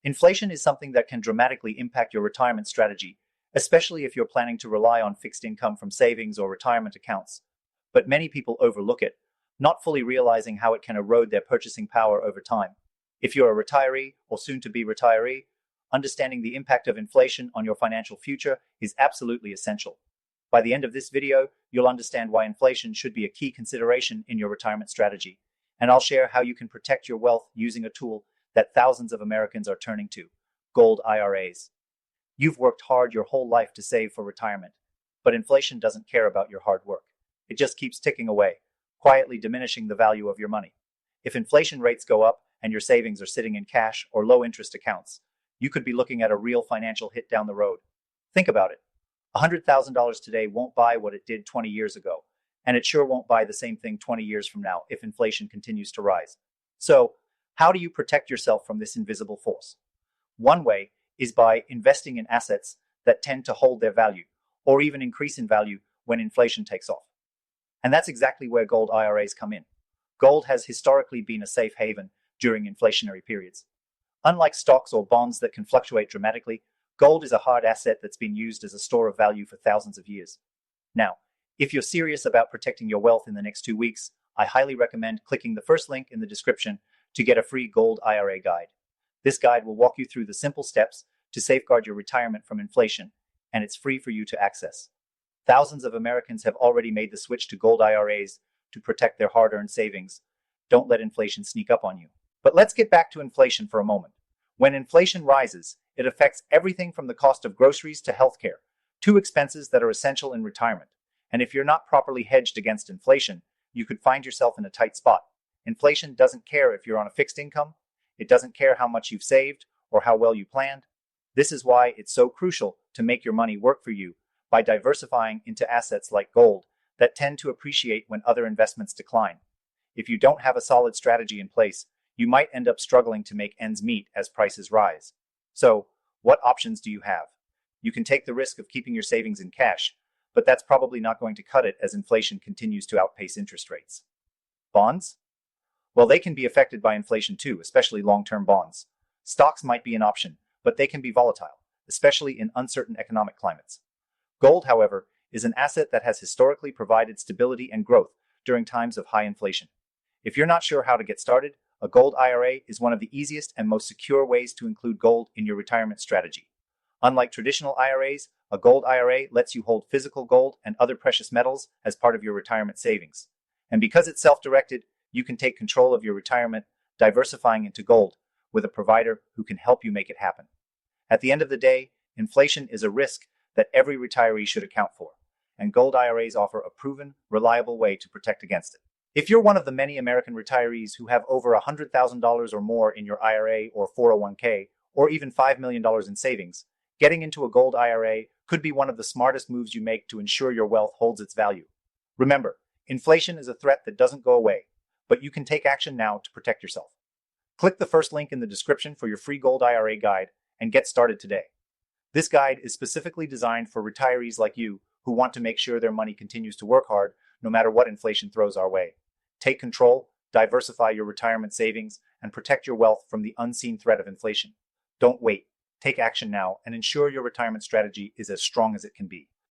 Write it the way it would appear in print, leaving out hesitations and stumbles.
Inflation is something that can dramatically impact your retirement strategy, especially if you're planning to rely on fixed income from savings or retirement accounts. But many people overlook it, not fully realizing how it can erode their purchasing power over time. If you're a retiree or soon to be retiree, understanding the impact of inflation on your financial future is absolutely essential. By the end of this video, you'll understand why inflation should be a key consideration in your retirement strategy, and I'll share how you can protect your wealth using a tool that thousands of Americans are turning to: gold IRAs. You've worked hard your whole life to save for retirement, but inflation doesn't care about your hard work. It just keeps ticking away, quietly diminishing the value of your money. If inflation rates go up and your savings are sitting in cash or low interest accounts, you could be looking at a real financial hit down the road. Think about it. $100,000 today won't buy what it did 20 years ago, and it sure won't buy the same thing 20 years from now if inflation continues to rise. So, how do you protect yourself from this invisible force? One way is by investing in assets that tend to hold their value, or even increase in value when inflation takes off. And that's exactly where gold IRAs come in. Gold has historically been a safe haven during inflationary periods. Unlike stocks or bonds that can fluctuate dramatically, gold is a hard asset that's been used as a store of value for thousands of years. Now, if you're serious about protecting your wealth in the next 2 weeks, I highly recommend clicking the first link in the description to get a free gold IRA guide. This guide will walk you through the simple steps to safeguard your retirement from inflation, and it's free for you to access. Thousands of Americans have already made the switch to gold IRAs to protect their hard-earned savings. Don't let inflation sneak up on you. But let's get back to inflation for a moment. When inflation rises, it affects everything from the cost of groceries to healthcare, two expenses that are essential in retirement. And if you're not properly hedged against inflation, you could find yourself in a tight spot. Inflation doesn't care if you're on a fixed income. It doesn't care how much you've saved or how well you planned. This is why it's so crucial to make your money work for you by diversifying into assets like gold that tend to appreciate when other investments decline. If you don't have a solid strategy in place, you might end up struggling to make ends meet as prices rise. So, what options do you have? You can take the risk of keeping your savings in cash, but that's probably not going to cut it as inflation continues to outpace interest rates. Bonds? Well, they can be affected by inflation too, especially long-term bonds. Stocks might be an option, but they can be volatile, especially in uncertain economic climates. Gold, however, is an asset that has historically provided stability and growth during times of high inflation. If you're not sure how to get started, a gold IRA is one of the easiest and most secure ways to include gold in your retirement strategy. Unlike traditional IRAs, a gold IRA lets you hold physical gold and other precious metals as part of your retirement savings. And because it's self-directed, you can take control of your retirement, diversifying into gold with a provider who can help you make it happen. At the end of the day, inflation is a risk that every retiree should account for, and gold IRAs offer a proven, reliable way to protect against it. If you're one of the many American retirees who have over $100,000 or more in your IRA or 401k, or even $5 million in savings, getting into a gold IRA could be one of the smartest moves you make to ensure your wealth holds its value. Remember, inflation is a threat that doesn't go away, but you can take action now to protect yourself. Click the first link in the description for your free gold IRA guide and get started today. This guide is specifically designed for retirees like you who want to make sure their money continues to work hard no matter what inflation throws our way. Take control, diversify your retirement savings, and protect your wealth from the unseen threat of inflation. Don't wait. Take action now and ensure your retirement strategy is as strong as it can be.